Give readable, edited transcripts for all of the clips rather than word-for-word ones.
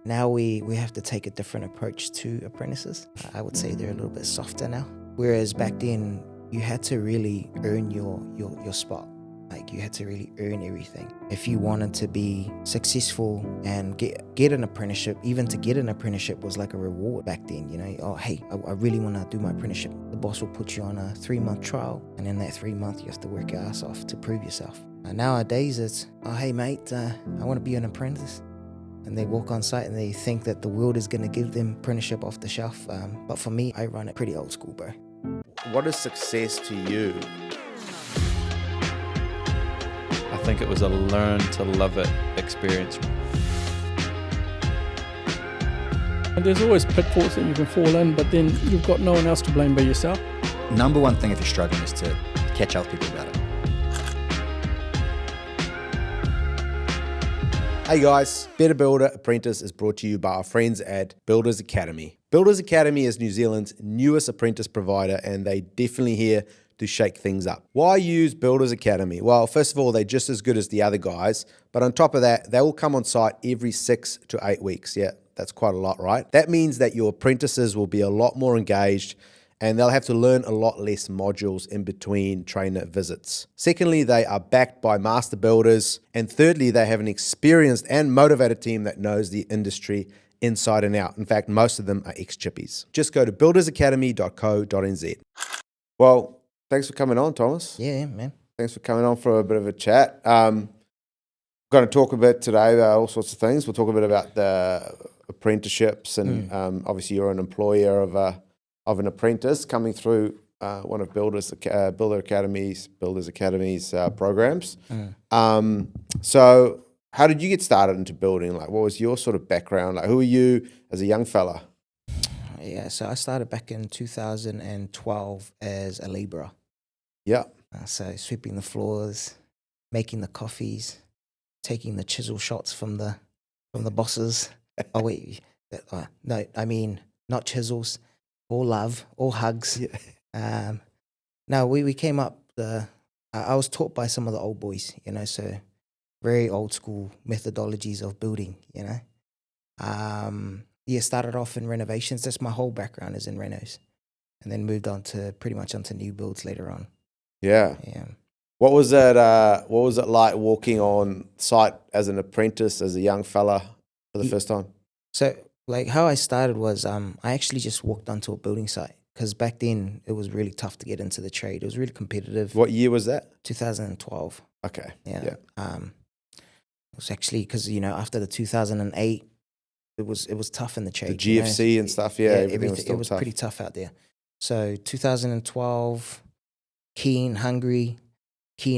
Now we have to take a different approach to apprentices. I would say they're a little bit softer now. Whereas back then, you had to really earn your spot. Like, you had to really earn everything. If you wanted to be successful and get an apprenticeship, even to get an apprenticeship was like a reward back then, you know. Oh, hey, I really want to do my apprenticeship. The boss will put you on a 3-month trial, and in that 3 month, you have to work your ass off to prove yourself. Nowadays, it's, oh, hey, mate, I want to be an apprentice. And they walk on site and they think that the world is going to give them apprenticeship off the shelf. But for me, I run it pretty old school, bro. What is success to you? I think it was a learn to love it experience. And there's always pitfalls that you can fall in, but then you've got no one else to blame but yourself. Number one thing if you're struggling is to catch other people about it. Hey guys, Better Builder Apprentice is brought to you by our friends at Builders Academy. Builders Academy is New Zealand's newest apprentice provider, and they definitely here to shake things up. Why use Builders Academy? Well, first of all, they're just as good as the other guys, but on top of that, they will come on site every 6 to 8 weeks. Yeah, that's quite a lot, right? That means that your apprentices will be a lot more engaged, and they'll have to learn a lot less modules in between trainer visits. Secondly, they are backed by master builders. And thirdly, they have an experienced and motivated team that knows the industry inside and out. In fact, most of them are ex-chippies. Just go to builderzacademy.co.nz. Well, thanks for coming on, Thomas. Yeah, man. Thanks for coming on for a bit of a chat. Going to talk a bit today about all sorts of things. We'll talk a bit about the apprenticeships and obviously you're an employer of an apprentice coming through one of Builders Academy's programs. So how did you get started into building? Like, what was your sort of background? Like, who were you as a young fella? Yeah, so I started back in 2012 as a labourer. Yeah. So sweeping the floors, making the coffees, taking the chisel shots from the bosses. Oh wait, no, I mean not chisels. All love, all hugs. Yeah. No, we came up. I was taught by some of the old boys, you know, so very old school methodologies of building, you know. Yeah, started off in renovations. That's my whole background is in renos, and then moved on to pretty much onto new builds later on. Yeah. Yeah. What was it? What was it like walking on site as an apprentice, as a young fella for the first time? So, like, how I started was I actually just walked onto a building site because back then it was really tough to get into the trade. It was really competitive. What year was that? 2012. Okay. Yeah. Yeah. It was actually because, you know, after the 2008, it was tough in the trade. The GFC and stuff. Yeah. Everything was still it was tough. pretty tough out there. So 2012, keen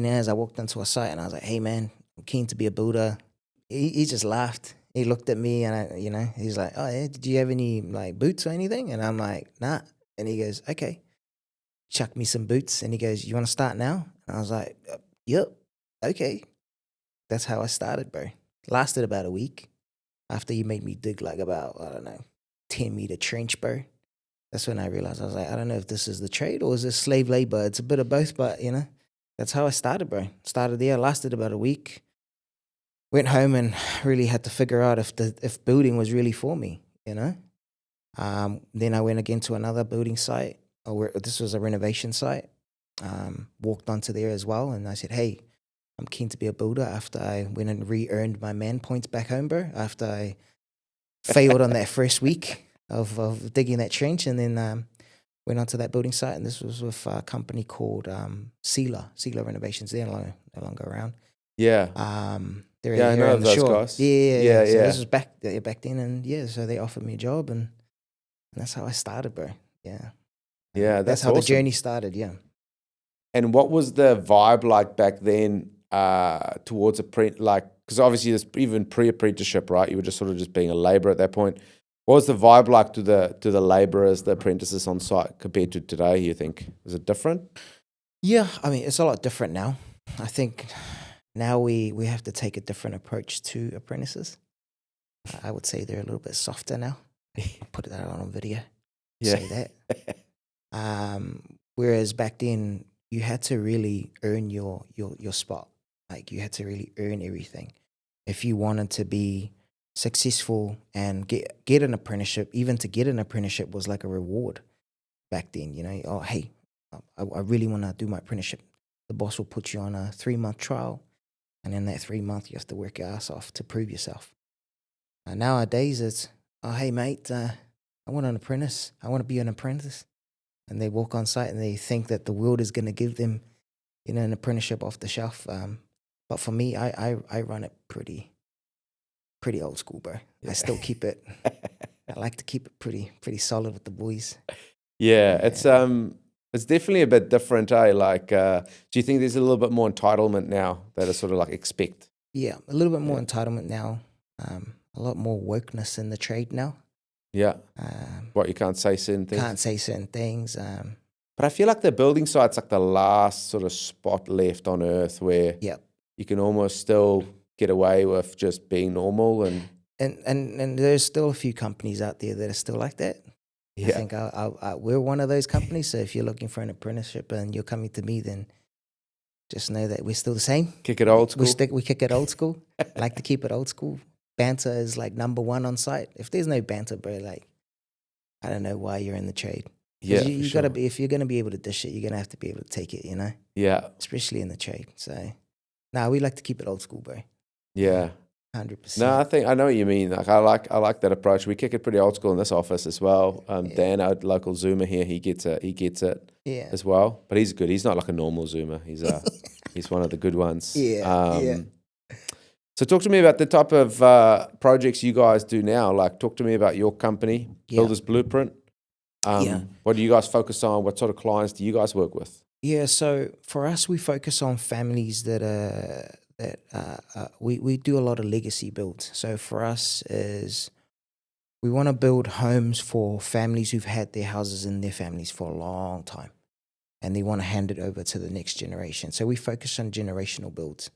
as I walked onto a site and I was like, hey man, I'm keen to be a builder. He just laughed. He looked at me and he's like, oh yeah, did you have any like boots or anything? And I'm like, nah. And he goes, okay, chuck me some boots. And he goes, you want to start now? And I was like, yep, okay. That's how I started, bro. Lasted about a week after you made me dig like about, 10-meter trench, bro. That's when I realized, I was like, I don't know if this is the trade or is this slave labor? It's a bit of both, but you know, that's how I started, bro. Started there, lasted about a week. Went home and really had to figure out if building was really for me, you know. Then I went again to another building site. This was a renovation site. Walked onto there as well, and I said, "Hey, I'm keen to be a builder." After I went and re-earned my man points back home, bro. After I failed on that first week of digging that trench, and then went onto that building site, and this was with a company called Sealer Renovations. They're no longer around. Yeah. Yeah, I know of those guys. Yeah. So this was back then, and yeah, so they offered me a job, and that's how I started, bro. Yeah. Yeah, That's how awesome. the journey started, yeah. And what was the vibe like back then towards because obviously there's even pre-apprenticeship, right? You were just sort of just being a labourer at that point. What was the vibe like to the labourers, the apprentices on site compared to today, you think? Was it different? Yeah, I mean, it's a lot different now. I think now we have to take a different approach to apprentices. I would say they're a little bit softer now. I'll put that on video. Yeah. Say that. Whereas back then, you had to really earn your spot. Like, you had to really earn everything. If you wanted to be successful and get an apprenticeship. Even to get an apprenticeship was like a reward back then. You know, oh hey, I really want to do my apprenticeship. The boss will put you on a 3-month trial, and in that 3 month you have to work your ass off to prove yourself. Nowadays it's, oh hey mate, I want an apprentice. I want to be an apprentice. And they walk on site and they think that the world is going to give them, you know, an apprenticeship off the shelf. But for me, I run it pretty old school, bro. Yeah. I still keep it. I like to keep it pretty solid with the boys. Yeah, it's definitely a bit different, eh? Like, do you think there's a little bit more entitlement now that is sort of like expect? Yeah, a little bit more entitlement now. A lot more wokeness in the trade now. Yeah. What, you can't say certain things? Can't say certain things. But I feel like the building site's like the last sort of spot left on earth where Yeah. you can almost still get away with just being normal And there's still a few companies out there that are still like that. Yeah. I think we're one of those companies. So if you're looking for an apprenticeship and you're coming to me, then just know that we're still the same. kick it old school. We kick it old school. Like to keep it old school. Banter is like number one on site. If there's no banter, bro, like I don't know why you're in the trade. Yeah, you for gotta sure. be, if you're gonna be able to dish it, you're gonna have to be able to take it, you know, Yeah, especially in the trade. So, we like to keep it old school, bro. yeah. 100%. No, I know what you mean. Like I like that approach. We kick it pretty old school in this office as well. Dan, our local Zoomer here, he gets it Yeah. as well. But he's good. He's not like a normal Zoomer. He's one of the good ones. Yeah. So talk to me about the type of projects you guys do now. Like talk to me about your company, Yeah. Builders Blueprint. What do you guys focus on? What sort of clients do you guys work with? Yeah, so for us, we focus on families that we do a lot of legacy builds. So for us is we want to build homes for families who've had their houses in their families for a long time, and they want to hand it over to the next generation. So we focus on generational builds.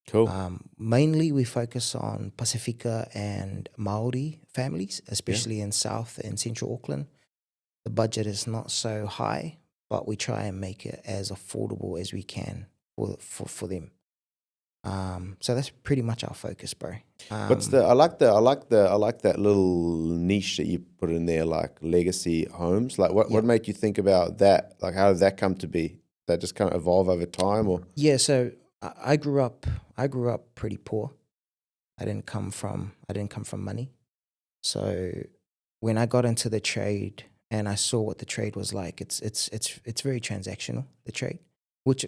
Cool. Mainly we focus on Pasifika and Māori families, especially in South and Central Auckland. The budget is not so high, but we try and make it as affordable as we can for them. So that's pretty much our focus, bro. I like that little niche that you put in there, like legacy homes. Like what made you think about that? Like how did that come to be? That just kind of evolve over time, or? Yeah, so I grew up pretty poor. I didn't come from money. So when I got into the trade and I saw what the trade was like, it's very transactional, the trade, which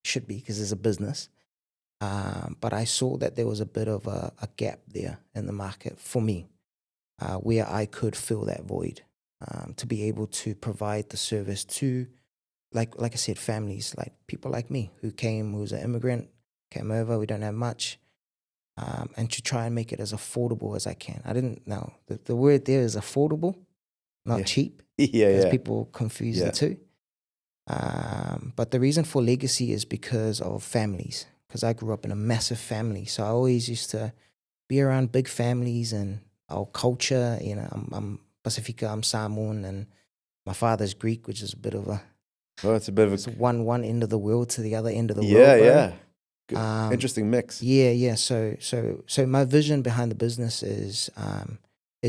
should be because it's a business. But I saw that there was a bit of a gap there in the market for me, where I could fill that void, to be able to provide the service to, like I said, families, like people like me who was an immigrant, came over, we don't have much, and to try and make it as affordable as I can. I didn't know. The word there is affordable, not cheap. Because people confuse the two. But the reason for legacy is because of families. Because I grew up in a massive family, so I always used to be around big families and our culture. You know, I'm Pasifika, I'm Samoan, and my father's Greek, which is a bit of a it's a bit of it's one end of the world to the other end of the world. Yeah. Good. Interesting mix. Yeah. So my vision behind the business is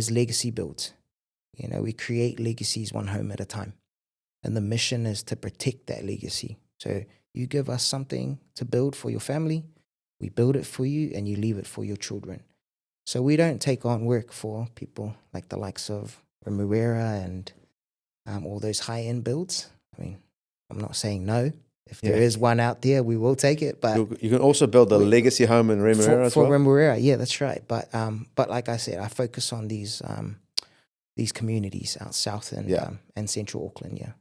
legacy builds. You know, we create legacies one home at a time, and the mission is to protect that legacy. So you give us something to build for your family, we build it for you, and you leave it for your children. So we don't take on work for people like the likes of Remuera and all those high-end builds. I mean, I'm not saying no. If there is one out there, we will take it. But you can also build a legacy home in Remuera as well? For Remuera, yeah, that's right. But like I said, I focus on these communities out south and central Auckland, yeah.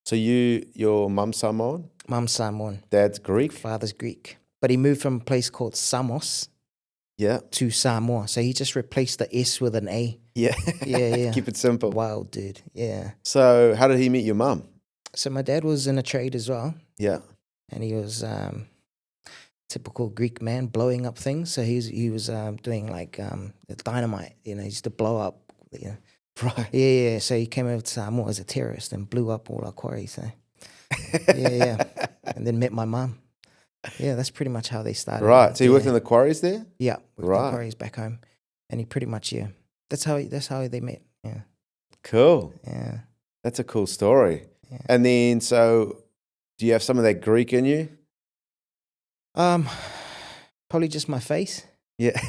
So your mum's Samoan? Mum's Samoan. Dad's Greek? Father's Greek. But he moved from a place called Samos to Samoa. So he just replaced the S with an A. Yeah. Yeah. Keep it simple. Wild dude, yeah. So how did he meet your mum? So my dad was in a trade as well. Yeah. And he was typical Greek man, blowing up things. So he was doing like dynamite, you know, he used to blow up, you know. Right. Yeah. So he came over to Samoa as a terrorist and blew up all our quarries. So. Yeah. And then met my mum. Yeah, that's pretty much how they started. Right. So you worked in the quarries there? Yeah, worked in quarries back home. And he pretty much, yeah. That's how they met. Yeah. Cool. Yeah. That's a cool story. Yeah. And then, so do you have some of that Greek in you? Probably just my face. Yeah.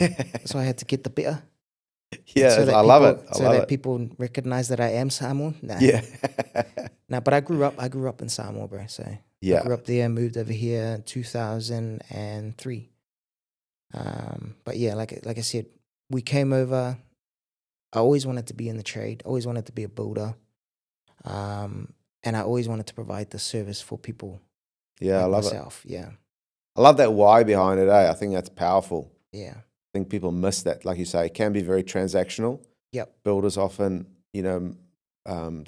So I had to get the better. Yeah, So that I love it. so that people recognize that I am Samoan. Nah. Yeah. Nah, but I grew up in Samoa, bro. So Yeah. I grew up there, moved over here in 2003. But yeah, like I said, we came over. I always wanted to be in the trade. Always wanted to be a builder. And I always wanted to provide the service for people. Yeah, like I love myself. it. Yeah, I love that why behind it, I think that's powerful. yeah, I think people miss that. Like you say, it can be very transactional. yep, Builders often, they're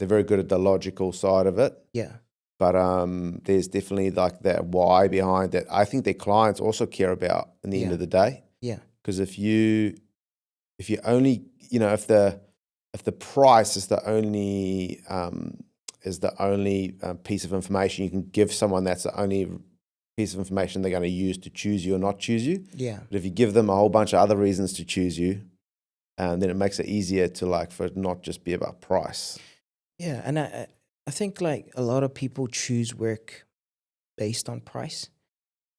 very good at the logical side of it. yeah, But there's definitely like that why behind that. I think their clients also care about in the end Yeah. of the day. yeah, Because if you only, if the price is the only piece of information you can give someone, that's the only piece of information they're going to use to choose you or not choose you. yeah, But if you give them a whole bunch of other reasons to choose you, then it makes it easier to for it not just be about price. yeah. And I think like a lot of people choose work based on price,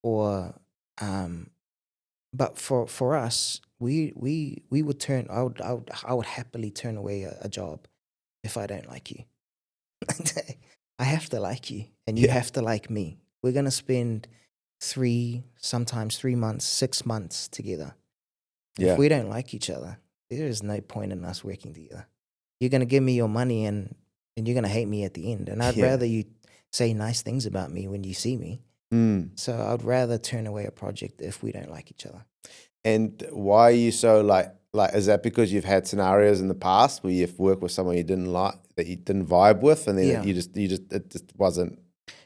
or but for us, we would turn. I would happily turn away a job if I don't like you. I have to like you, and you Yeah. have to like me. We're gonna spend sometimes 3 months, 6 months together. Yeah. If we don't like each other, there is no point in us working together. You're gonna give me your money, and you're gonna hate me at the end. And I'd Yeah. rather you say nice things about me when you see me. Mm. So I'd rather turn away a project if we don't like each other. And why are you so like is that because you've had scenarios in the past where you've worked with someone you didn't like, that you didn't vibe with, and then Yeah. it just wasn't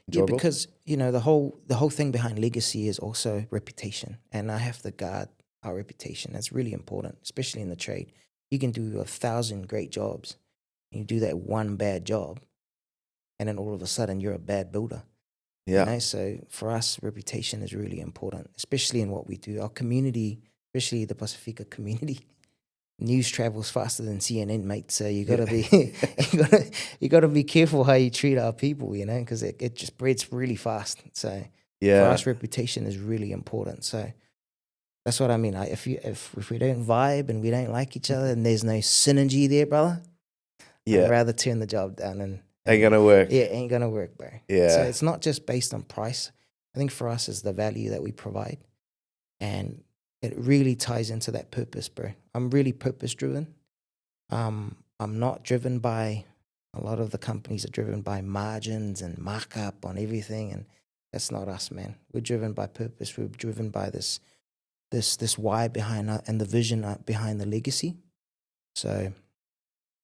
enjoyable? Yeah, because the whole thing behind legacy is also reputation, and I have to guard our reputation. That's really important, especially in the trade. You can do 1,000 great jobs, and you do that one bad job, and then all of a sudden you're a bad builder. Yeah. So for us, reputation is really important, especially in what we do. Our community, especially the Pasifika community, news travels faster than CNN, mate. So you gotta be you gotta be careful how you treat our people, because it just spreads really fast. So for Yeah. us, reputation is really important. So that's what I mean. If we don't vibe and we don't like each other, and there's no synergy there, brother, Yeah. I'd rather turn the job down and Ain't gonna work. yeah, ain't gonna work, bro. Yeah. So it's not just based on price. I think for us, it's the value that we provide, and it really ties into that purpose, bro. I'm really purpose driven. I'm not driven by, a lot of the companies are driven by margins and markup on everything, and that's not us, man. We're driven by purpose. We're driven by this why behind and the vision behind the legacy. So,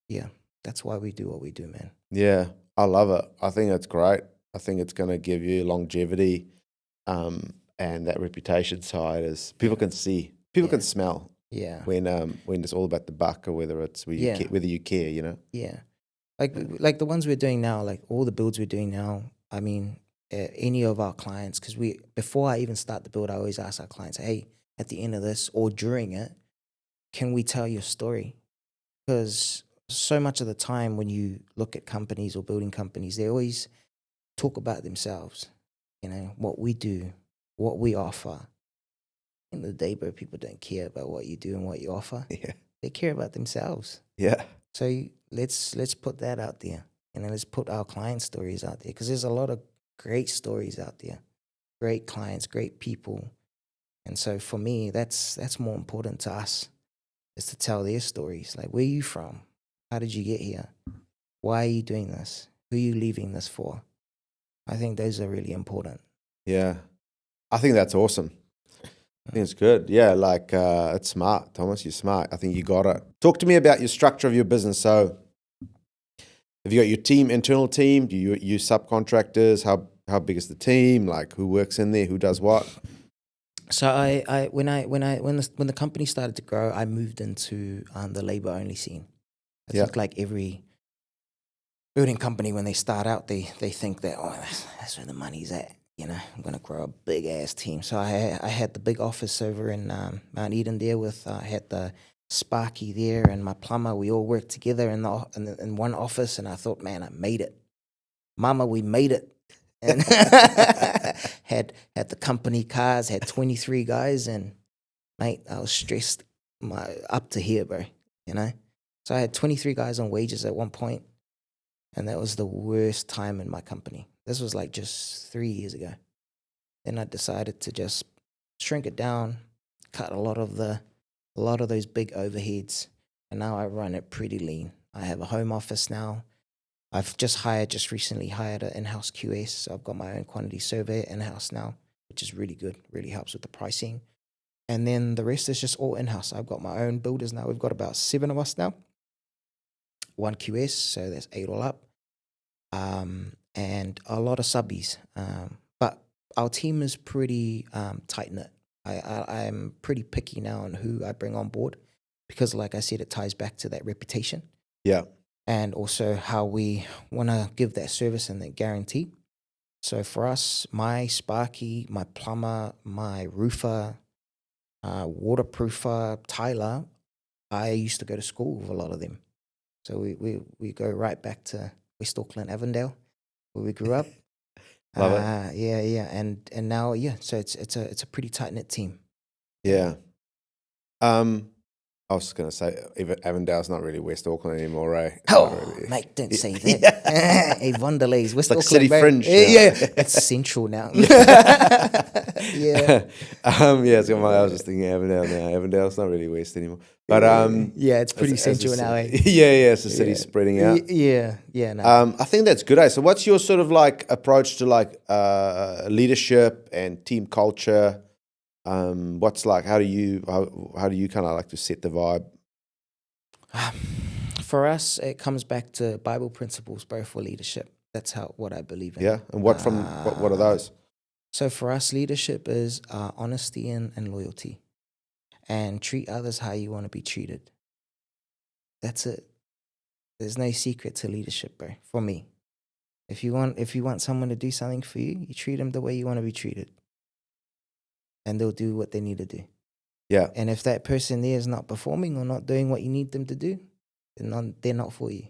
yeah, that's why we do what we do, man. Yeah. I love it. I think it's great. I think it's going to give you longevity, and that reputation side is people can see, people can smell Yeah. when it's all about the buck, or whether it's whether you care. Yeah, like the ones we're doing now, like all the builds we're doing now. I mean, any of our clients, because before I even start the build, I always ask our clients, hey, at the end of this or during it, can we tell your story? Because so much of the time when you look at companies or building companies, they always talk about themselves, what we do, what we offer. At the end of the day, bro, people don't care about what you do and what you offer. Yeah. They care about themselves. Yeah. So let's put that out there, and then let's put our client stories out there, because there's a lot of great stories out there, great clients, great people, and so for me, that's more important to us, is to tell their stories. Like, where are you from? How did you get here? Why are you doing this? Who are you leaving this for? I think those are really important. Yeah. I think that's awesome. I think it's good. Yeah, it's smart, Thomas. You're smart. I think you got it. Talk to me about your structure of your business. So, have you got your internal team? Do you use subcontractors? How big is the team? Like, who works in there? Who does what? So when the company started to grow, I moved into the labor only scene. I think like every building company, when they start out, they think that, that's where the money's at. I'm gonna grow a big ass team. So I had the big office over in Mount Eden there with I had the Sparky there and my plumber, we all worked together in one office, and I thought, man, I made it. Mama, we made it. And had the company cars, had 23 guys, and mate, I was stressed up to here, bro, you know? So I had 23 guys on wages at one point, and that was the worst time in my company. This was like just 3 years ago. Then I decided to just shrink it down, cut a lot of those big overheads, and now I run it pretty lean. I have a home office now. I've just recently hired an in-house QS, so I've got my own quantity surveyor in-house now, which is really good, really helps with the pricing. And then the rest is just all in-house. I've got my own builders now. We've got about 7 of us now. 1 QS, so that's 8 all up. And a lot of subbies. But our team is pretty tight-knit. I'm pretty picky now on who I bring on board because, like I said, it ties back to that reputation. Yeah. And also how we want to give that service and that guarantee. So for us, my Sparky, my plumber, my roofer, waterproofer, Tyler, I used to go to school with a lot of them. So we go right back to West Auckland, Avondale, where we grew up. Love it. Yeah. And now, so it's a pretty tight-knit team. Yeah. I was going to say, Avondale's not really West Auckland anymore, right? Oh, really. mate, don't say that. Hey, Vondelez, West It's like Auckland, city bro. fringe. Yeah, it's central now. Yeah. Yeah, I was just thinking Avondale now. Avondale's not really West anymore. But yeah, it's pretty central now, eh? Yeah, it's the city spreading out. Yeah, no. I think that's good, eh? So what's your sort of like approach to like leadership and team culture? What's like, how do you kind of like to set the vibe? For us, it comes back to Bible principles, bro, for leadership. That's what I believe in. Yeah, and what are those? So for us, leadership is honesty and loyalty, and treat others how you want to be treated. That's it. There's no secret to leadership, bro. For me, if you want someone to do something for you, you treat them the way you want to be treated. And they'll do what they need to do. Yeah. And if that person there is not performing or not doing what you need them to do, then they're not for you.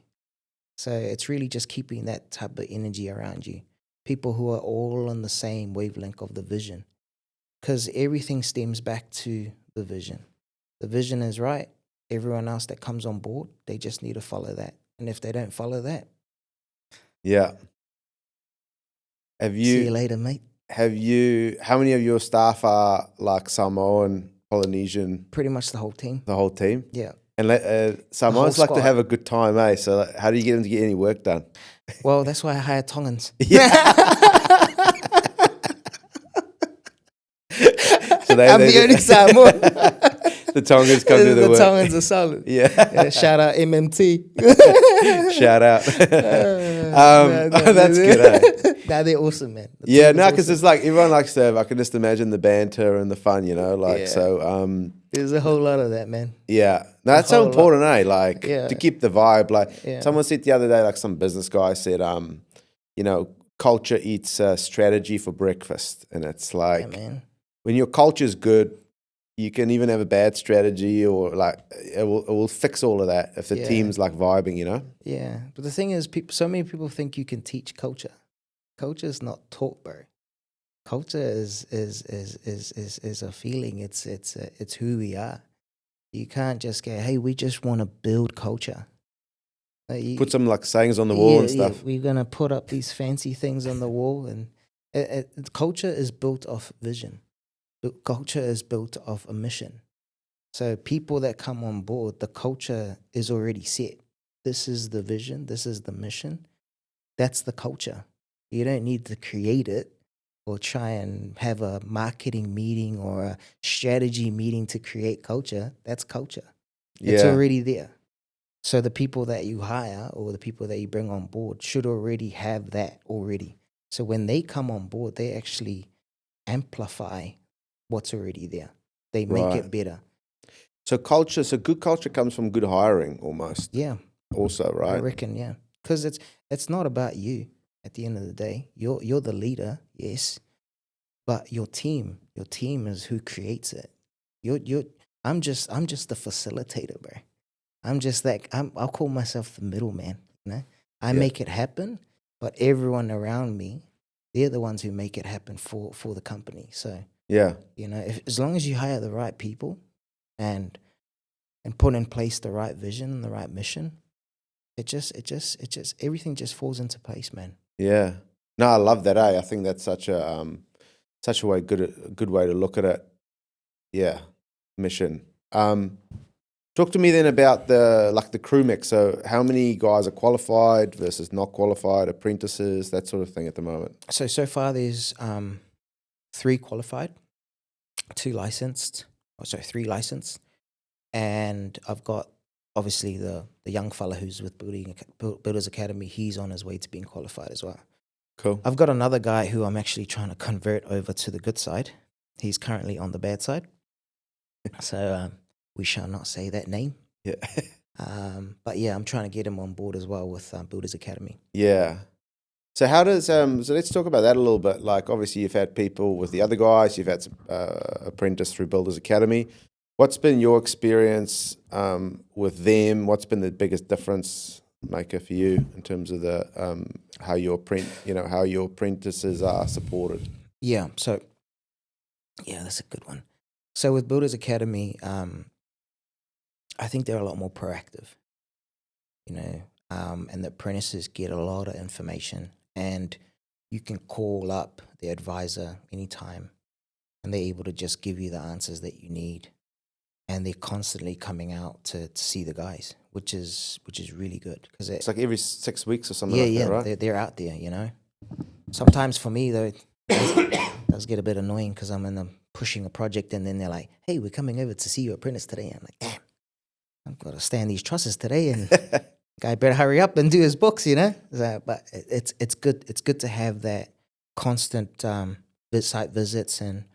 So it's really just keeping that type of energy around you. People who are all on the same wavelength of the vision. Because everything stems back to the vision. The vision is right. Everyone else that comes on board, they just need to follow that. And if they don't follow that, yeah. See you later, mate. How many of your staff are like Samoan, Polynesian? Pretty much the whole team. The whole team? Yeah. And Samoans like to have a good time, eh? So like, how do you get them to get any work done? Well, that's why I hire Tongans. Yeah. So I'm the only Samoan. The Tongans come to the work. The Tongans are solid. Yeah. Shout out MMT. Shout out. That's good, eh? Nah, they're awesome, man. Because it's like everyone likes to have, I can just imagine the banter and the fun, Yeah. So there's a whole lot of that, man. Yeah. No, that's so important, eh? Like to keep the vibe. Like someone said the other day, like some business guy said, culture eats strategy for breakfast. And it's like when your culture's good, you can even have a bad strategy or like it will fix all of that if the team's like vibing, you know? Yeah. But the thing is, so many people think you can teach culture. Culture is not taught, bro. Culture is a feeling. It's who we are. You can't just go, hey, we just want to build culture. Put some like sayings on the wall and stuff. Yeah. We're gonna put up these fancy things on the wall, and culture is built off vision. Culture is built off a mission. So people that come on board, the culture is already set. This is the vision. This is the mission. That's the culture. You don't need to create it or try and have a marketing meeting or a strategy meeting to create culture. That's culture. It's already there. So the people that you hire or the people that you bring on board should already have that already. So when they come on board, they actually amplify what's already there. They make it better. So good culture comes from good hiring almost. Yeah. Also, right? I reckon, yeah. Because it's not about you at the end of the day. You're the leader, yes. But your team is who creates it. I'm just the facilitator, bro. I'm just like I'll call myself the middleman. You know, I Yeah. make it happen, but everyone around me, they're the ones who make it happen for the company. So Yeah. you know, as long as you hire the right people, and put in place the right vision and the right mission, it just everything just falls into place, man. Yeah. No, I love that. I think that's such a good way to look at it. Yeah. Mission. Talk to me then about the crew mix. So how many guys are qualified versus not qualified, apprentices, that sort of thing at the moment? So far there's 3 qualified, 2 licensed, or sorry, 3 licensed, and I've got obviously the young fella who's with Builders Academy. He's on his way to being qualified as well. Cool. I've got another guy who I'm actually trying to convert over to the good side. He's currently on the bad side, so we shall not say that name. Yeah. But yeah, I'm trying to get him on board as well with Builders Academy. Yeah. So how does so let's talk about that a little bit. Like obviously you've had people with the other guys, you've had some apprentice through Builders Academy. What's been your experience with them? What's been the biggest difference maker for you in terms of the how your apprentices are supported? Yeah, so yeah, that's a good one. So with Builders Academy, I think they're a lot more proactive, you know, and the apprentices get a lot of information, and you can call up the advisor anytime, and they're able to just give you the answers that you need, and they're constantly coming out to see the guys, which is really good because It's like every 6 weeks or something yeah, like yeah, that, right? they're out there, you know. Sometimes for me though, it does get a bit annoying because I'm in the pushing a project, and then they're like, "Hey, we're coming over to see your apprentice today." I'm like, "Damn, I've got to stand these trusses today, and guy better hurry up and do his books," you know. So, but it's good. It's good to have that constant site visits, and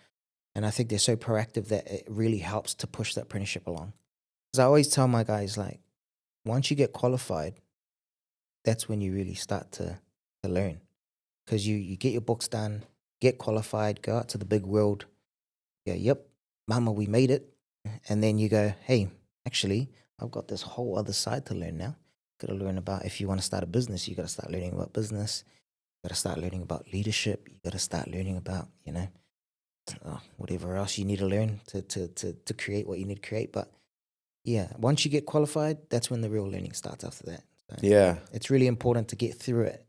I think they're so proactive that it really helps to push the apprenticeship along. Because I always tell my guys, like, once you get qualified, that's when you really start to learn. Because you get your books done, get qualified, go out to the big world. Yeah, yep, mama, we made it. And then you go, hey, actually, I've got this whole other side to learn now. Got to learn about, if you want to start a business, you got to start learning about business. You got to start learning about leadership. You got to start learning about, you know, whatever else you need to learn to create what you need to create. But yeah, once you get qualified, that's when the real learning starts after that. So Yeah. it's really important to get through it.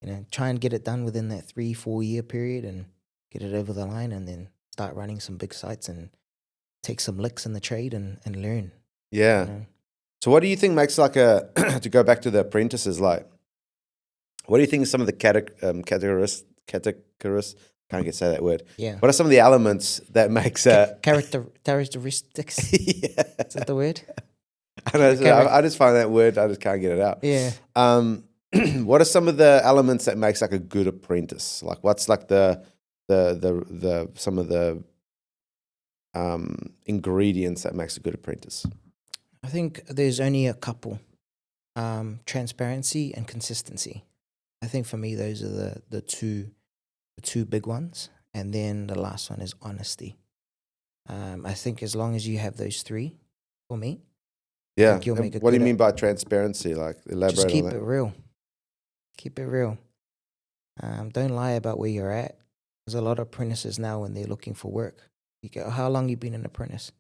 You know, try and get it done within that 3-4 year period and get it over the line, and then start running some big sites and take some licks in the trade and learn. Yeah. You know? So what do you think makes like a to go back to the apprentices, like what do you think are some of the categories can't get say that word. Yeah. What are some of the elements that makes Characteristics. yeah. Is that the word? I know, I just find that word, I just can't get it out. Yeah. What are some of the elements that makes like a good apprentice? Like what's like the some of the ingredients that makes a good apprentice? I think there's only a couple. Transparency and consistency. I think for me those are the two big ones. And then the last one is honesty. I think as long as you have those 3, for me, Yeah. you'll make a What do you good mean by transparency? Like elaborate just keep on that. it real. Keep it real. Don't lie about where you're at. There's a lot of apprentices now when they're looking for work. You go, how long you been an apprentice?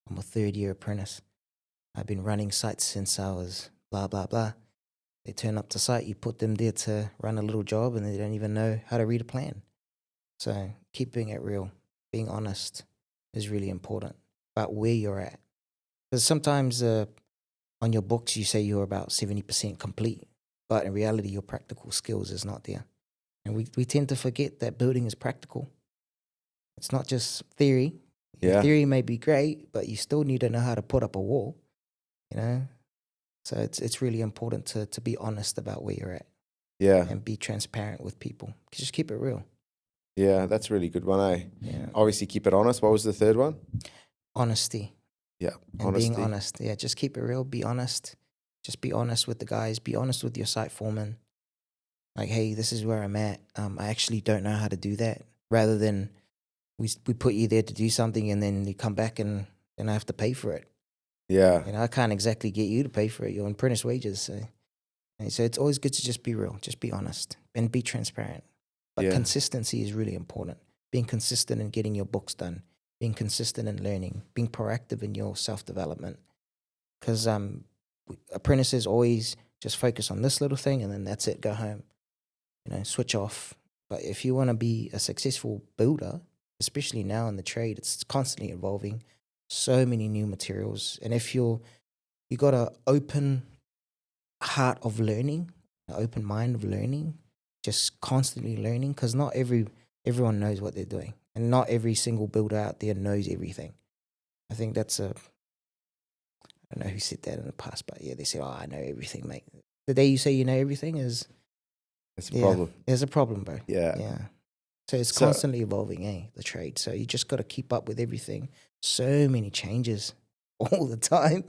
I'm a 3rd-year apprentice. I've been running sites since I was blah, blah, blah. They turn up to site, you put them there to run a little job, and they don't even know how to read a plan. So keeping it real, being honest is really important about where you're at. Because sometimes on your books you say you're about 70% complete, but in reality your practical skills is not there. And we tend to forget that building is practical. It's not just theory. Yeah. Theory may be great, but you still need to know how to put up a wall, you know? So it's really important to be honest about where you're at. Yeah. And be transparent with people. Just keep it real. Yeah, that's a really good one, eh? Yeah. Obviously keep it honest. What was the third one? Honesty. Yeah. And Honesty. being honest. Yeah, just keep it real. Be honest. Just be honest with the guys. Be honest with your site foreman. Like, hey, this is where I'm at. I actually don't know how to do that. Rather than we put you there to do something and then you come back and then I have to pay for it. Yeah. And I can't exactly get you to pay for it. You're on apprentice wages. So it's always good to just be real, just be honest, and be transparent. But Yeah. consistency is really important. Being consistent in getting your books done, being consistent in learning, being proactive in your self-development. Because apprentices always just focus on this little thing and then that's it, go home. Switch off. But if you want to be a successful builder, especially now in the trade, it's constantly evolving. So many new materials. And if you got an open heart of learning, an open mind of learning, just constantly learning, because not everyone knows what they're doing. And not every single builder out there knows everything. I think that's I don't know who said that in the past, but yeah, they say, I know everything, mate. The day you say you know everything That's a problem. There's a problem, bro. Yeah. So it's constantly evolving, the trade. So you just got to keep up with everything. So many changes all the time.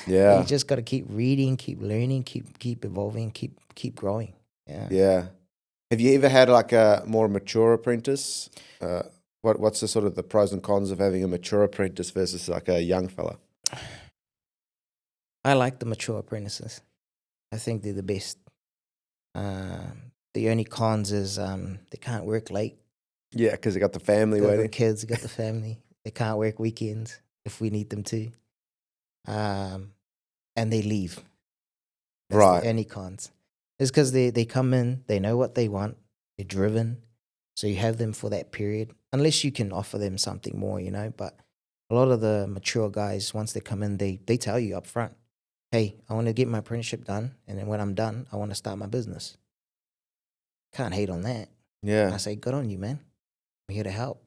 Yeah. You just got to keep reading, keep learning, keep evolving, keep growing. Yeah. Yeah. Have you ever had like a more mature apprentice? What's the sort of the pros and cons of having a mature apprentice versus like a young fella? I like the mature apprentices. I think they're the best. The only cons is they can't work late. Yeah, because they got the family They got waiting. the kids, they got the family. They can't work weekends if we need them to. And they leave. That's Right. the only cons. It's because they come in, they know what they want, they're driven. So you have them for that period, unless you can offer them something more, But a lot of the mature guys, once they come in, they tell you up front, hey, I want to get my apprenticeship done. And then when I'm done, I want to start my business. Can't hate on that. Yeah. I say, good on you, man. I'm here to help.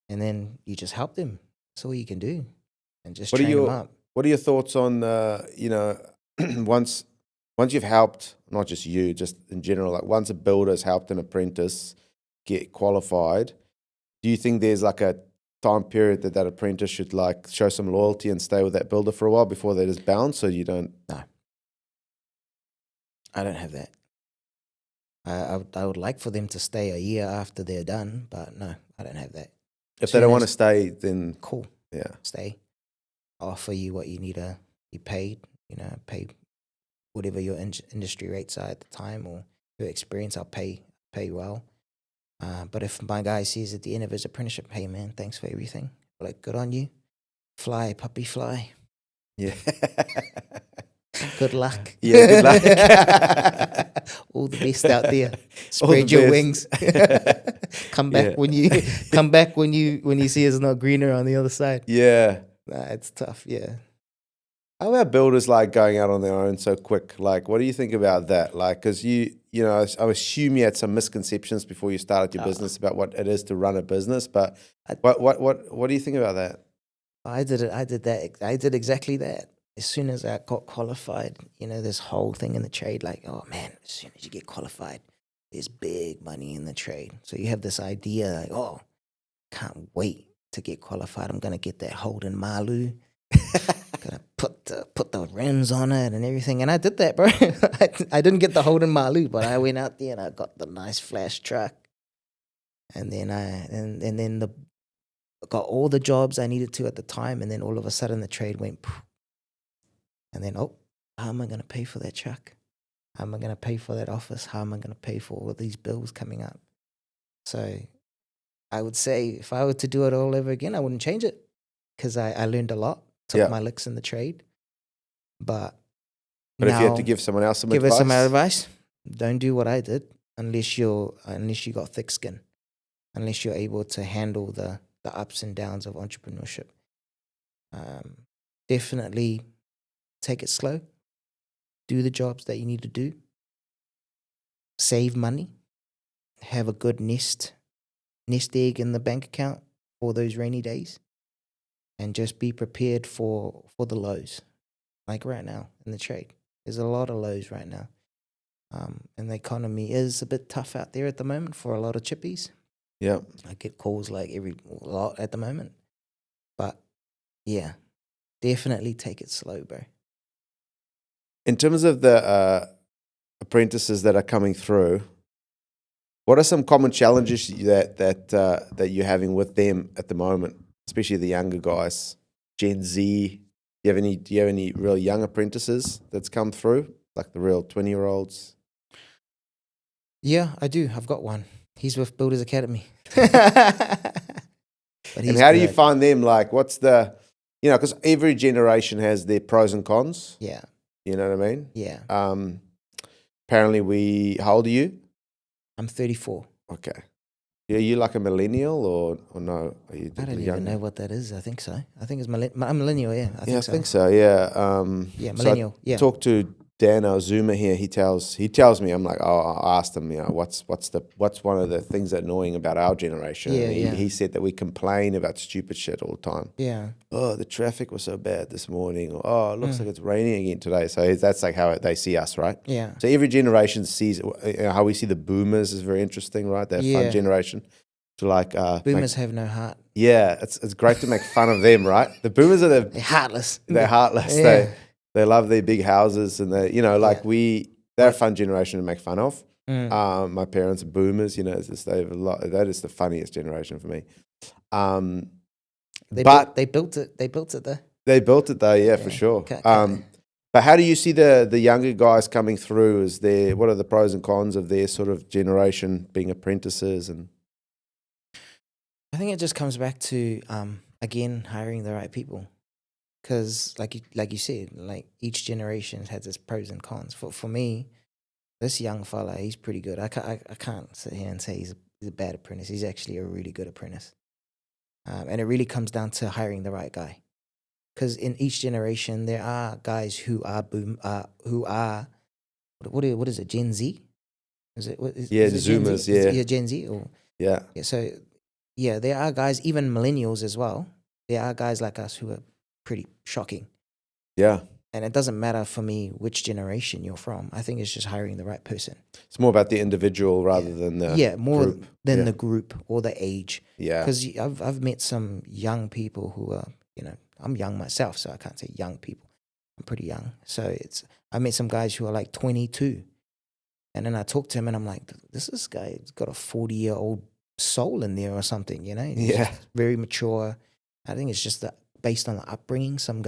And then you just help them. That's all you can do. And just train them up. What are your thoughts on, once you've helped, not just you, just in general, like once a builder's helped an apprentice get qualified, do you think there's like a time period that apprentice should like show some loyalty and stay with that builder for a while before they just bounce so you don't? No. I don't have that. I would like for them to stay a year after they're done, but no, I don't have that. If they don't want to stay, then cool. Yeah. Stay. I'll offer you what you need to be paid, pay whatever your industry rates are at the time or your experience, I'll pay well. But if my guy says at the end of his apprenticeship, hey man, thanks for everything. Like, good on you. Fly, puppy, fly. Yeah. Good luck. Yeah, good luck. All the best out there. Spread your wings. Come back when you see it's not greener on the other side. Yeah. Nah, it's tough. Yeah. How about builders like going out on their own so quick? Like, what do you think about that? Like, because I assume you had some misconceptions before you started your business about what it is to run a business. But what do you think about that? I did that. I did exactly that. As soon as I got qualified, this whole thing in the trade, like, oh man, as soon as you get qualified, there's big money in the trade. So you have this idea like, oh, can't wait to get qualified. I'm gonna get that Holden Malu. Gonna put the rims on it and everything. And I did that, bro. I didn't get the Holden Malu, but I went out there and I got the nice flash truck. And then I got all the jobs I needed to at the time. And then all of a sudden the trade went poof. And then, how am I going to pay for that truck? How am I going to pay for that office? How am I going to pay for all of these bills coming up? So I would say if I were to do it all over again, I wouldn't change it because I learned a lot, took my licks in the trade. But if you had to give someone else some advice? Give us some advice. Don't do what I did unless you got thick skin, unless you're able to handle the ups and downs of entrepreneurship. Definitely take it slow. Do the jobs that you need to do. Save money. Have a good nest egg in the bank account for those rainy days. And just be prepared for the lows. Like right now in the trade. There's a lot of lows right now. And the economy is a bit tough out there at the moment for a lot of chippies. Yeah. I get calls like a lot at the moment. But yeah, definitely take it slow, bro. In terms of the apprentices that are coming through, what are some common challenges that you're having with them at the moment, especially the younger guys? Gen Z? Do you have any real young apprentices that's come through, like the real 20-year-olds? Yeah, I do. I've got one. He's with Builders Academy. But And how do you good. find them? Like, what's the, because every generation has their pros and cons. Yeah, You know what I mean? yeah. Apparently how old are you? I'm 34. Okay. Are you like a millennial or no? Are you I don't younger? even know what that is. I think so. I think it's I'm millennial, yeah. I think so. Yeah. Yeah, So millennial, yeah. Talk to Dan, our Zoomer here. He tells me, I'm like, I asked him, what's one of the things that annoying about our generation? Yeah, And yeah. he said that we complain about stupid shit all the time. Yeah. Oh, the traffic was so bad this morning. Or, oh, it looks like it's raining again today. So that's like how they see us, right? Yeah. So every generation sees how we see the boomers is very interesting, right? They're a fun generation. To like boomers have no heart. Yeah, it's great to make fun of them, right? The boomers are They're heartless. They're heartless. Yeah. They love their big houses and they're a fun generation to make fun of. My parents are boomers, it's just they have a lot. That is the funniest generation for me. They built it. They built it though. They built it though, yeah. For sure. But how do you see the younger guys coming through? What are the pros and cons of their sort of generation being apprentices? And I think it just comes back to again hiring the right people, because like you said, like each generation has its pros and cons. For me, this young fella, he's pretty good. I can't sit here and say he's a bad apprentice. He's actually a really good apprentice, and it really comes down to hiring the right guy. Because in each generation, there are guys who are what is it, Gen Z? Is it what is, yeah, is it Gen Zoomers, Z? yeah, Gen Z or yeah. So yeah, there are guys, even millennials as well. There are guys like us who are pretty shocking. Yeah. And it doesn't matter for me which generation you're from. I think it's just hiring the right person. It's more about the individual rather than the more than the the group or the age. Yeah. Because I've met some young people who are, I'm young myself, so I can't say young people. I'm pretty young. So I met some guys who are like 22. And then I talked to him and I'm like, this guy's got a 40-year-old soul in there or something, He's just very mature. I think it's just based on the upbringing. Some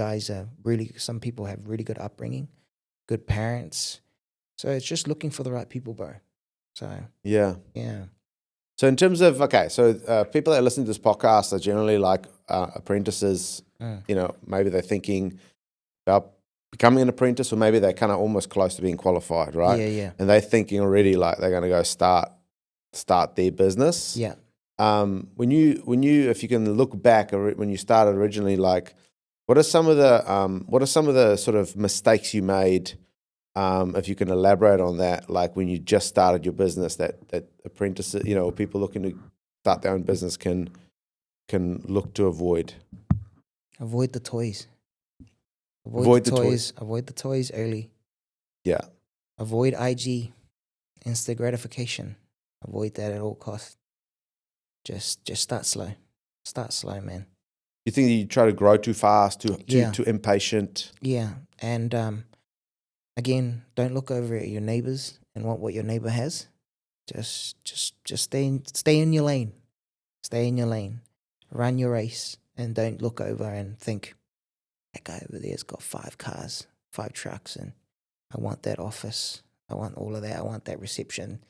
people have really good upbringing, good parents. So it's just looking for the right people, bro. So yeah. So in terms of, people that listen to this podcast are generally like apprentices, maybe they're thinking about becoming an apprentice, or maybe they're kind of almost close to being qualified, right? Yeah. And they're thinking already like they're going to go start their business. Yeah. When you, if you can look back when you started originally, like what are some of the sort of mistakes you made? If you can elaborate on that, like when you just started your business, that apprentices, people looking to start their own business can look to avoid. Avoid the toys. Avoid the toys early. Yeah. Avoid IG, instant gratification. Avoid that at all costs. Just start slow. Start slow, man. You think that you try to grow too fast, too impatient? Yeah, and again, don't look over at your neighbors and want what your neighbor has. Just stay in your lane. Stay in your lane. Run your race, and don't look over and think, that guy over there's got 5 cars, 5 trucks, and I want that office. I want all of that. I want that reception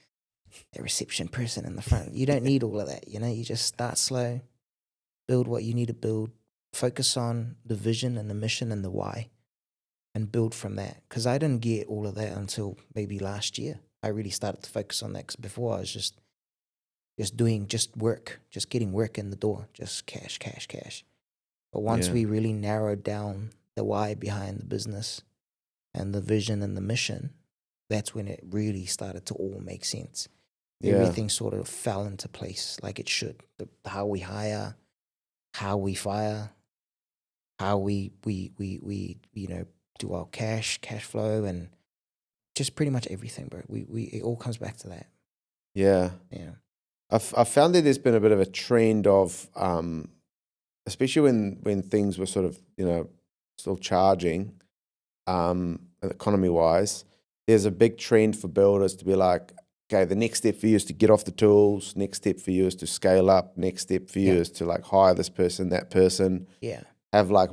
person in the front. You don't need all of that, You just start slow, build what you need to build, focus on the vision and the mission and the why, and build from that. Because I didn't get all of that until maybe last year. I really started to focus on that, because before I was just doing work, just getting work in the door, just cash. But once we really narrowed down the why behind the business and the vision and the mission, that's when it really started to all make sense. Yeah. Everything sort of fell into place like it should. How we hire, how we fire, how we do our cash flow, and just pretty much everything, bro. It all comes back to that. Yeah. Yeah. I've found that there's been a bit of a trend of, especially when things were sort of, still charging, economy-wise, there's a big trend for builders to be like, okay, the next step for you is to get off the tools. Next step for you is to scale up. Next step for you is to like hire this person, that person. Yeah. have like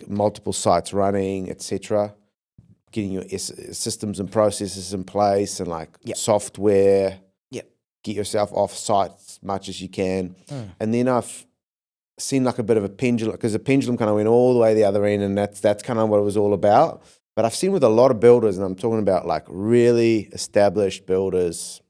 multiple sites running, etc. Getting your systems and processes in place and like software. Yep. Get yourself off site as much as you can. And then I've seen like a bit of a pendulum, because the pendulum kind of went all the way the other end, and that's kind of what it was all about. But I've seen with a lot of builders, and I'm talking about like really established builders,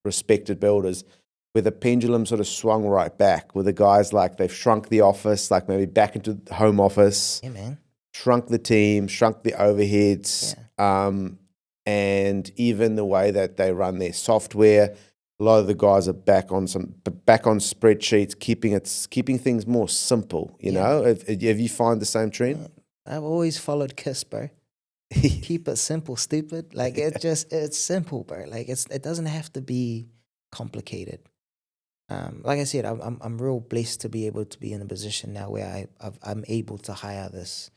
respected builders, where the pendulum sort of swung right back, where the guys like they've shrunk the office, like maybe back into the home office. Yeah, man. Shrunk the team, shrunk the overheads, and even the way that they run their software. A lot of the guys are back on spreadsheets, keeping things more simple. You know, have you find the same trend? I've always followed KISS, bro. Keep it simple, stupid. Like it's simple, bro. Like it doesn't have to be complicated. Like I said, I'm real blessed to be able to be in a position now where I'm able to hire this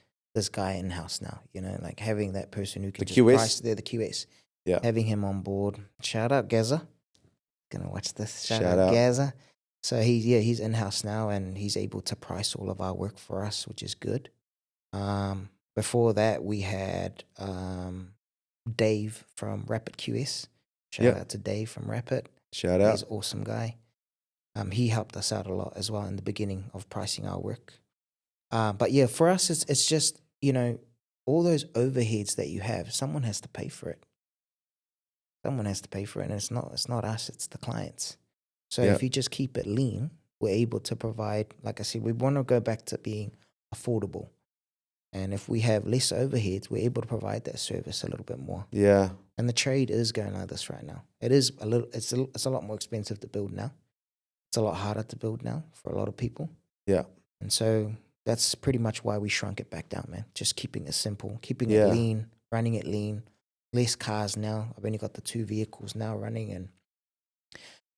guy in house now. You know, like having that person who can The just QS? price the QS. Yeah. Having him on board. Shout out Gaza. Gonna watch this. Shout Shout out out. Gaza. So he's in house now and he's able to price all of our work for us, which is good. Before that we had Dave from Rapid QS. Shout out to Dave from Rapid. Shout out. He's an awesome guy. He helped us out a lot as well in the beginning of pricing our work. But yeah, for us, it's just, you know, all those overheads that you have, someone has to pay for it. Someone has to pay for it, and it's not us, it's the clients. So if you just keep it lean, we're able to provide, like I said, we want to go back to being affordable. And if we have less overheads, we're able to provide that service a little bit more. Yeah. And the trade is going like this right now. It is it's a lot more expensive to build now. It's a lot harder to build now for a lot of people. Yeah. And so that's pretty much why we shrunk it back down, man. Just keeping it simple, keeping it lean, running it lean. Less cars now. I've only got the 2 vehicles now running, and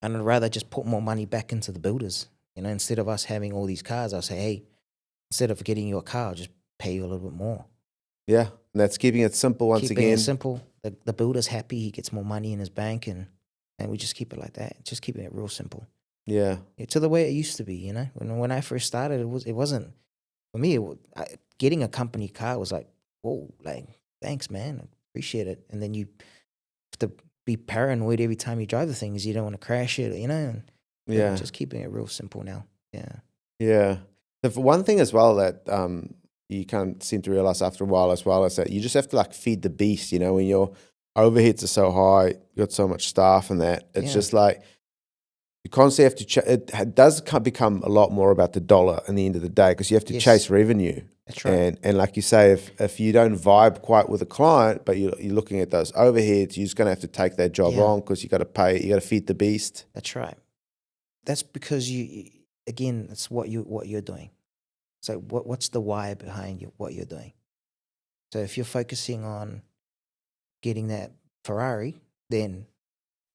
I'd rather just put more money back into the builders. You know, instead of us having all these cars, I'll say, hey, instead of getting you a car, I'll just pay you a little bit more. Yeah. And that's keeping it simple once Keeping again. it simple. The builder's happy. He gets more money in his bank, and we just keep it like that. Just keeping it real simple. Yeah. To the way it used to be, you know. When I first started, it wasn't for me. Getting a company car was like, whoa, like thanks, man, I appreciate it. And then you have to be paranoid every time you drive the things. You don't want to crash it, you know. And just keeping it real simple now. Yeah. Yeah. The one thing as well that you kind of seem to realize after a while as well is that you just have to like feed the beast. You know, when your overheads are so high, you got so much staff and that it's just like. You constantly have to. It does become a lot more about the dollar in the end of the day, because you have to chase revenue. That's right. And like you say, if you don't vibe quite with a client, but you're looking at those overheads, you're just going to have to take that job on, because you got to pay. You got to feed the beast. That's right. That's because again, it's what you're doing. So what's the why behind what you're doing? So if you're focusing on getting that Ferrari, then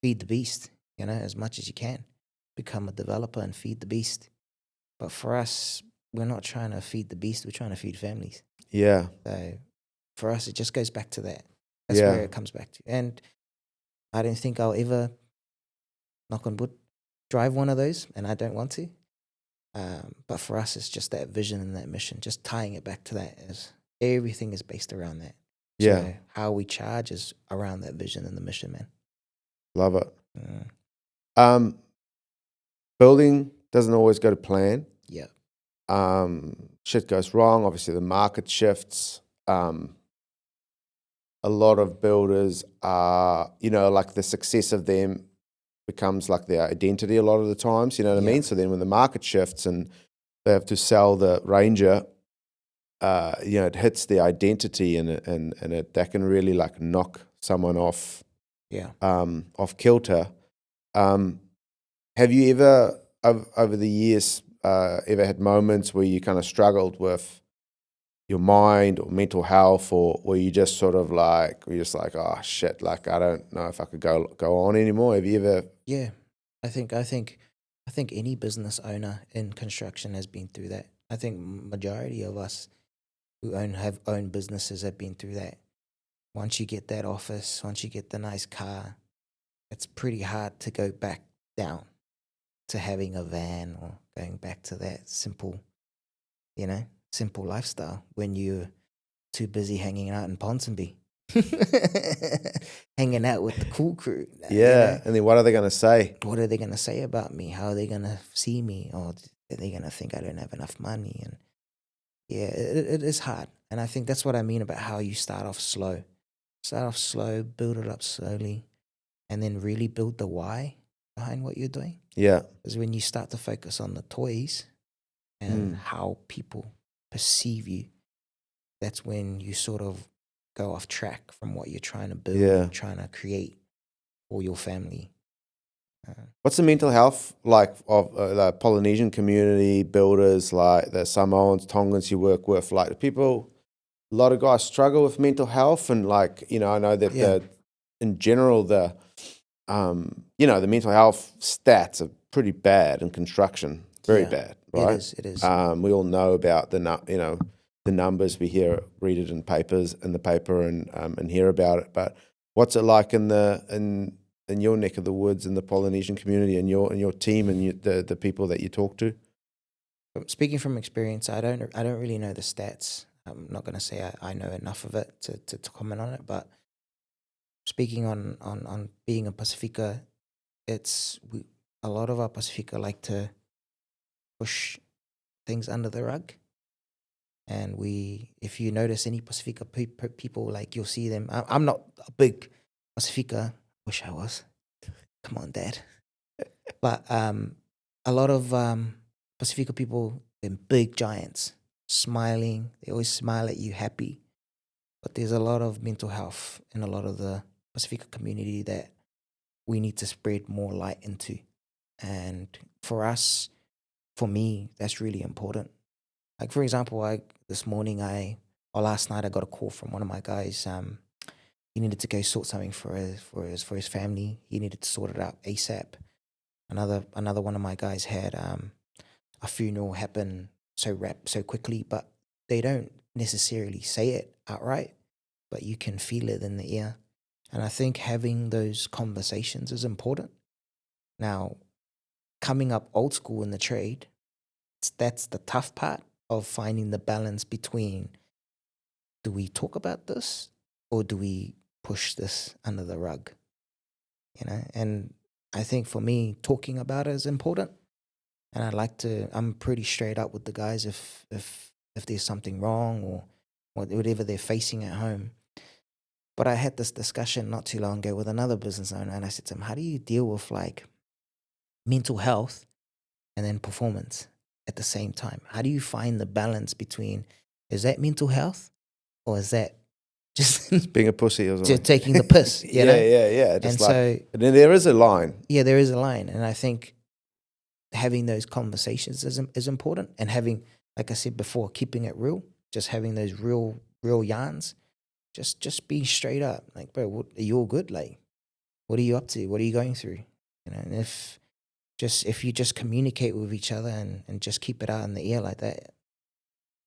feed the beast. You know, as much as you can. Become a developer and feed the beast. But for us, we're not trying to feed the beast. We're trying to feed families. Yeah. So for us, it just goes back to that. That's where it comes back to. And I don't think I'll ever, knock on wood, drive one of those, and I don't want to. But for us, it's just that vision and that mission, just tying it back to that. As everything is based around that. Yeah. So how we charge is around that vision and the mission, man. Love it. Building doesn't always go to plan. Yeah. Shit goes wrong. Obviously, the market shifts. A lot of builders are, you know, like the success of them becomes like their identity a lot of the times. You know what I mean? So then when the market shifts and they have to sell the Ranger, you know, it hits their identity, and that can really like knock someone off. Yeah. Off kilter. Have you ever, over the years, ever had moments where you kind of struggled with your mind or mental health, or were you just sort of like, you're just like, oh shit, like I don't know if I could go on anymore? Have you ever? Yeah, I think any business owner in construction has been through that. I think majority of us who have owned businesses have been through that. Once you get that office, once you get the nice car, it's pretty hard to go back down to having a van or going back to that simple, you know, simple lifestyle when you're too busy hanging out in Ponsonby, hanging out with the cool crew. Yeah. And then what are they going to say? What are they going to say about me? How are they going to see me? Or are they going to think I don't have enough money? And yeah, it is hard. And I think that's what I mean about how you start off slow. Start off slow, build it up slowly, and then really build the why behind what you're doing. Yeah. Because when you start to focus on the toys and how people perceive you, that's when you sort of go off track from what you're trying to build, and trying to create for your family. What's the mental health like of the Polynesian community, builders, like the Samoans, Tongans you work with? Like people, a lot of guys struggle with mental health, and like, you know, I know that in general, the mental health stats are pretty bad in construction, very bad, right? It is. We all know about the numbers. We read it in the paper, and hear about it. But what's it like in your neck of the woods, in the Polynesian community, and your team, and the people that you talk to? Speaking from experience, I don't really know the stats. I'm not going to say I know enough of it to comment on it, but speaking on being a Pasifika, a lot of our Pasifika like to push things under the rug. And if you notice any Pasifika people, like you'll see them. I'm not a big Pasifika. Wish I was. Come on, Dad. But a lot of Pasifika people, they're big giants, smiling. They always smile at you, happy. But there's a lot of mental health in a lot of the Pasifika community that we need to spread more light into. And for me, that's really important. Like, for example, last night I got a call from one of my guys. He needed to go sort something for his family. He needed to sort it out ASAP. Another one of my guys had a funeral happen so quickly, but they don't necessarily say it outright, but you can feel it in the ear. And I think having those conversations is important. Now, coming up old school in the trade, that's the tough part of finding the balance between, do we talk about this or do we push this under the rug? You know, and I think for me, talking about it is important. And I'm pretty straight up with the guys if there's something wrong or whatever they're facing at home. But I had this discussion not too long ago with another business owner, and I said to him, how do you deal with like mental health and then performance at the same time? How do you find the balance between, is that mental health or is that just being a pussy or something? Just taking the piss, you know? Yeah. And so there is a line. Yeah, there is a line. And I think having those conversations is important. And having, like I said before, keeping it real, just having those real yarns, just be straight up. Like, bro, are you all good? Like, what are you up to? What are you going through? You know, and if you just communicate with each other and just keep it out in the ear like that,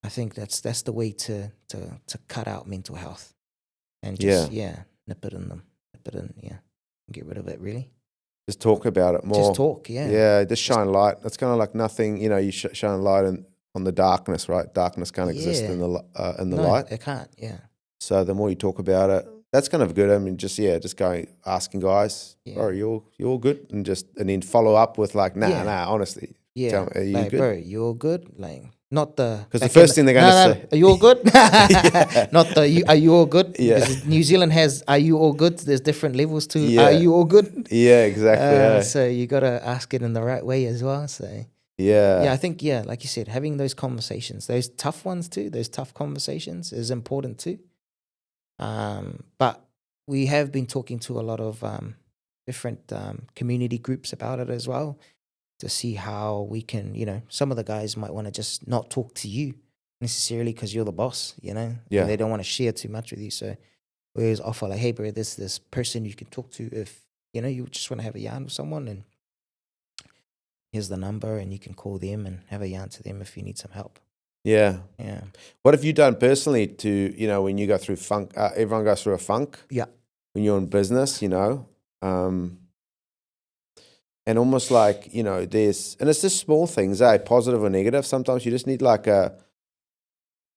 I think that's the way to cut out mental health. And just, nip it in, get rid of it, really. Just talk about it more. Just talk, yeah. Yeah, just shine light. It's kind of like nothing, you shine light on the darkness, right? Darkness can't exist in the light. It can't, yeah. So the more you talk about it, that's kind of good. I mean, just going, asking guys, bro, you all good? And then follow up with like, nah, honestly. Yeah, tell me, are you like, good? bro, you all good? Like, not the... Because the first thing they're going to say... Are you all good? Not the, are you all good? Yeah. Because New Zealand has, are you all good? There's different levels to, Yeah. are you all good? Yeah, exactly. So you got to ask it in the right way as well. So yeah, I think, like you said, having those conversations, those tough ones too, those tough conversations is important too. But we have been talking to a lot of different community groups about it as well, to see how we can, some of the guys might want to just not talk to you necessarily because you're the boss, Yeah. And they don't want to share too much with you. So we always offer like, hey, bro, this person you can talk to if, you just want to have a yarn with someone, and here's the number and you can call them and have a yarn to them if you need some help. Yeah. Yeah. What have you done personally to, when you go through funk, everyone goes through a funk. Yeah. When you're in business, and almost like, and it's just small things, positive or negative. Sometimes you just need like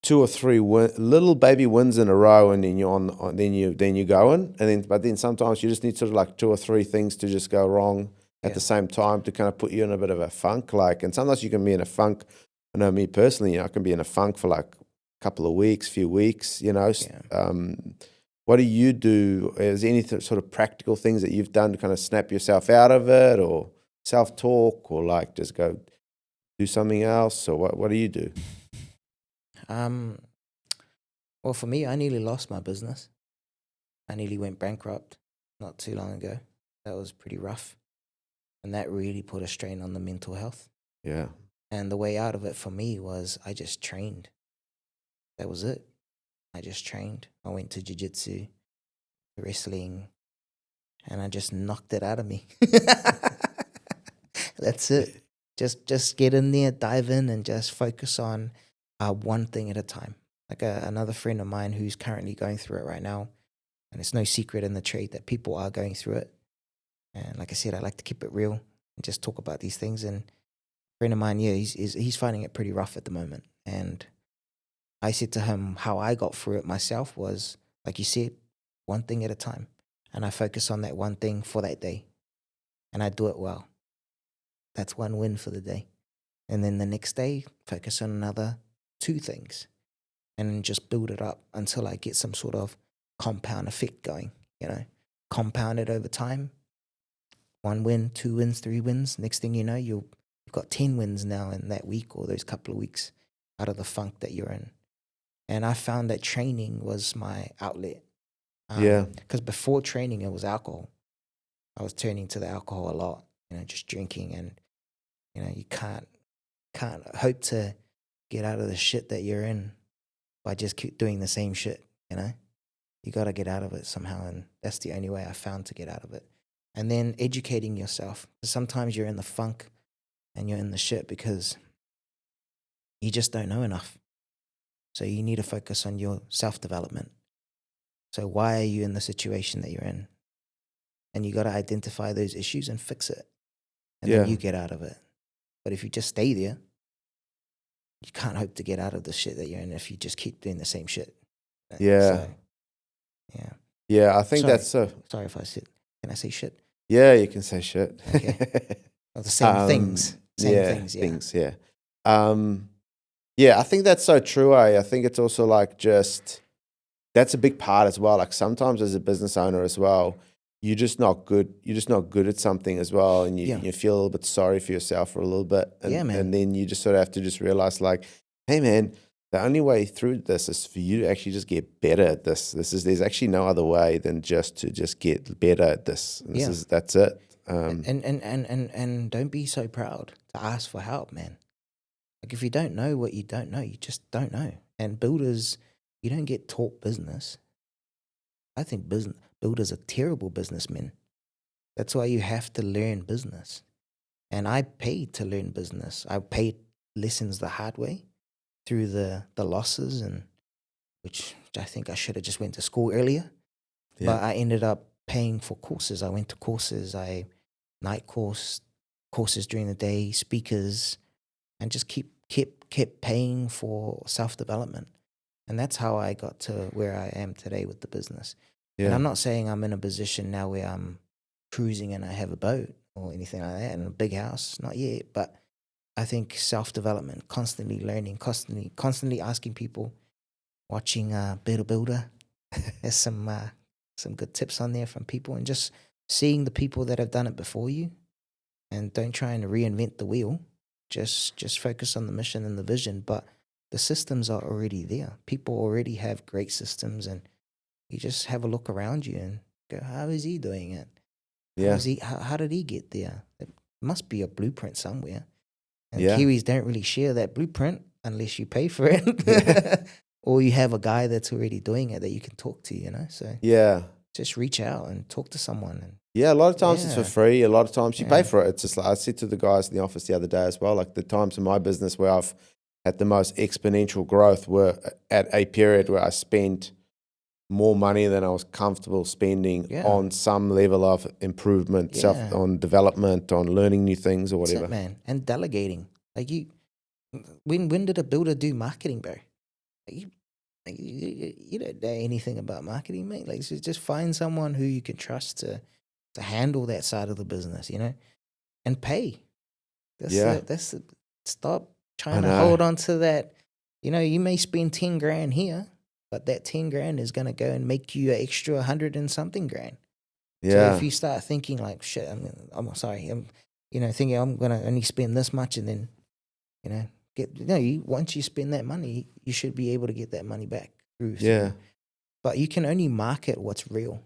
2 or 3 little baby wins in a row, and then then you're going, but then sometimes you just need sort of like 2 or 3 things to just go wrong at the same time to kind of put you in a bit of a funk. Like, and sometimes you can be in a funk. I know me personally, I can be in a funk for like a couple of weeks, few weeks, What do you do? Is there any sort of practical things that you've done to kind of snap yourself out of it, or self-talk, or like just go do something else, or what do you do? Well, for me, I nearly lost my business. I nearly went bankrupt not too long ago. That was pretty rough. And that really put a strain on the mental health. Yeah. And the way out of it for me was I just trained. That was it. I just trained. I went to jiu-jitsu, wrestling, and I just knocked it out of me. That's it. Just get in there, dive in, and just focus on one thing at a time. Like another friend of mine who's currently going through it right now, and it's no secret in the trade that people are going through it. And like I said, I like to keep it real and just talk about these things. And a friend of mine, he's finding it pretty rough at the moment. And I said to him how I got through it myself was, like you said, one thing at a time. And I focus on that one thing for that day. And I do it well. That's one win for the day. And then the next day, focus on another 2 things. And then just build it up until I get some sort of compound effect going, compound it over time. 1 win, 2 wins, 3 wins. Next thing you know, you've got 10 wins now in that week or those couple of weeks out of the funk that you're in. And I found that training was my outlet. Because before training, it was alcohol. I was turning to the alcohol a lot, just drinking. And, you can't hope to get out of the shit that you're in by just keep doing the same shit, You got to get out of it somehow. And that's the only way I found to get out of it. And then educating yourself. Sometimes you're in the funk and you're in the shit because you just don't know enough. So you need to focus on your self-development. So why are you in the situation that you're in? And you got to identify those issues and fix it. And then you get out of it. But if you just stay there, you can't hope to get out of the shit that you're in if you just keep doing the same shit. Yeah. So, yeah, I think that's so. Sorry if I said, can I say shit? Yeah, you can say shit. Okay. Well, the same things. Things, yeah. I think that's so true. I think it's also like that's a big part as well. Like sometimes as a business owner as well, you're just not good at something as well, and you feel a little bit sorry for yourself for a little bit. And, man. And then you just sort of have to just realize like, hey man, the only way through this is for you to actually just get better at this. There's actually no other way than just to just get better at this. And that's it. And don't be so proud to ask for help, man. Like if you don't know what you don't know, you just don't know. And builders, you don't get taught business. I think builders are terrible businessmen. That's why you have to learn business. And I paid to learn business. I paid lessons the hard way through the losses, and which I think I should have just went to school earlier. Yeah. But I ended up paying for courses. I went to courses, night courses during the day, speakers, and just kept paying for self-development. And that's how I got to where I am today with the business. Yeah. And I'm not saying I'm in a position now where I'm cruising and I have a boat or anything like that and a big house, not yet. But I think self-development, constantly learning, constantly asking people, watching Better Builder. There's some good tips on there from people, and just seeing the people that have done it before you, and don't try and reinvent the wheel. Just focus on the mission and the vision. But the systems are already there. People already have great systems, and you just have a look around you and go, how is he doing it? Yeah. How did he get there? It must be a blueprint somewhere. And Kiwis don't really share that blueprint unless you pay for it. Or you have a guy that's already doing it that you can talk to, So just reach out and talk to someone. And a lot of times it's for free. A lot of times you pay for it. It's just like I said to the guys in the office the other day as well, like the times in my business where I've had the most exponential growth were at a period where I spent more money than I was comfortable spending on some level of improvement, on development, on learning new things or whatever. That's it, man. And delegating. Like when did a builder do marketing, bro? You don't know anything about marketing, mate. Like, just find someone who you can trust to handle that side of the business, and pay. Stop trying to know. hold on to that. You may spend 10 grand here, but that 10 grand is going to go and make you an extra 100 and something grand. So Yeah. if you start thinking like, shit, I'm sorry, thinking I'm going to only spend this much, and then, once you spend that money, you should be able to get that money back through. Yeah. But you can only market what's real.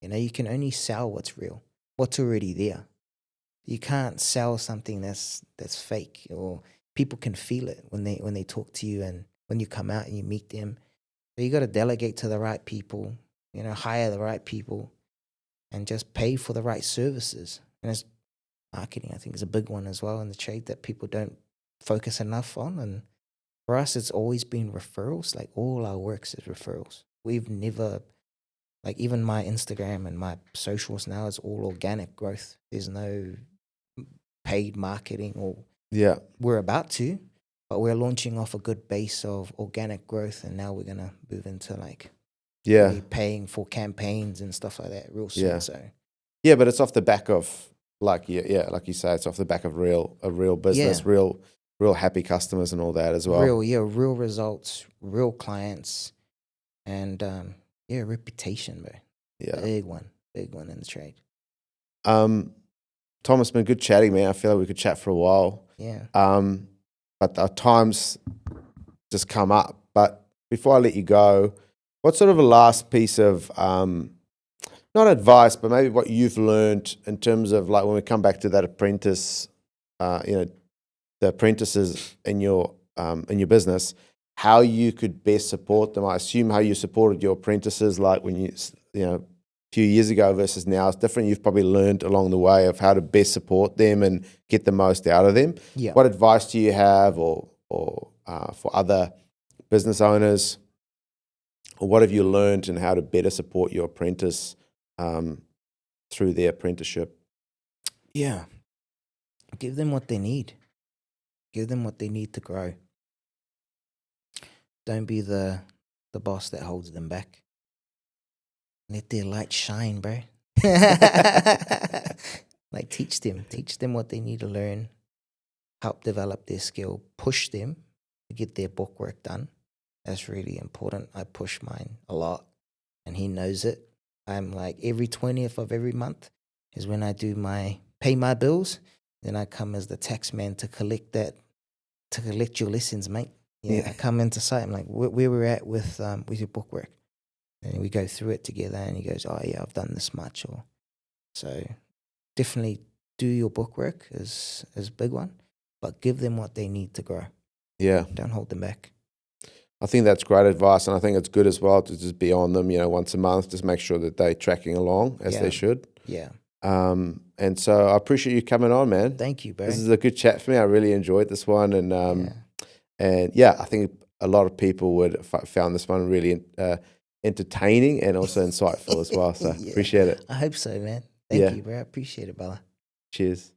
You can only sell what's real, what's already there. You can't sell something that's fake, or people can feel it when they talk to you and when you come out and you meet them. So you got to delegate to the right people, hire the right people, and just pay for the right services. And it's marketing, I think, is a big one as well in the trade that people don't focus enough on. And for us, it's always been referrals. Like, all our works is referrals. We've never, like, even my Instagram and my socials now is all organic growth. There's no paid marketing, or Yeah. we're about to, but we're launching off a good base of organic growth, and now we're gonna move into like really paying for campaigns and stuff like that real soon. Yeah. So Yeah, but it's off the back of like like you say, it's off the back of a real business, real happy customers and all that as well. real results, real clients, and reputation, bro. Yeah. Big one in the trade. Thomas, been good chatting, man. I feel like we could chat for a while. Yeah. But our times just come up. But before I let you go, what's sort of a last piece of not advice, but maybe what you've learned in terms of, like, when we come back to that apprentice, the apprentices in your business, how you could best support them. I assume how you supported your apprentices, like when you a few years ago versus now, is different. You've probably learned along the way of how to best support them and get the most out of them. Yeah. What advice do you have, or for other business owners, or what have you learned in how to better support your apprentice through their apprenticeship? Yeah. Give them what they need. Give them what they need to grow. Don't be the boss that holds them back. Let their light shine, bro. Like, teach them what they need to learn. Help develop their skill. Push them to get their book work done. That's really important. I push mine a lot, and he knows it. I'm like, every 20th of every month is when I pay my bills. Then I come as the tax man to collect your lessons, mate. Yeah. I come into site. I'm like, where we're at with your book work, and we go through it together. And he goes, oh yeah, I've done this much. Or so definitely do your book work is a big one, but give them what they need to grow. Yeah, don't hold them back. I think that's great advice, and I think it's good as well to just be on them, once a month, just make sure that they're tracking along as they should. Yeah. And so I appreciate you coming on, man. Thank you, Barry. This is a good chat for me. I really enjoyed this one, and I think a lot of people would have found this one really entertaining and also insightful as well. So appreciate it. I hope so, man. Thank you, bro. I appreciate it, brother. Cheers.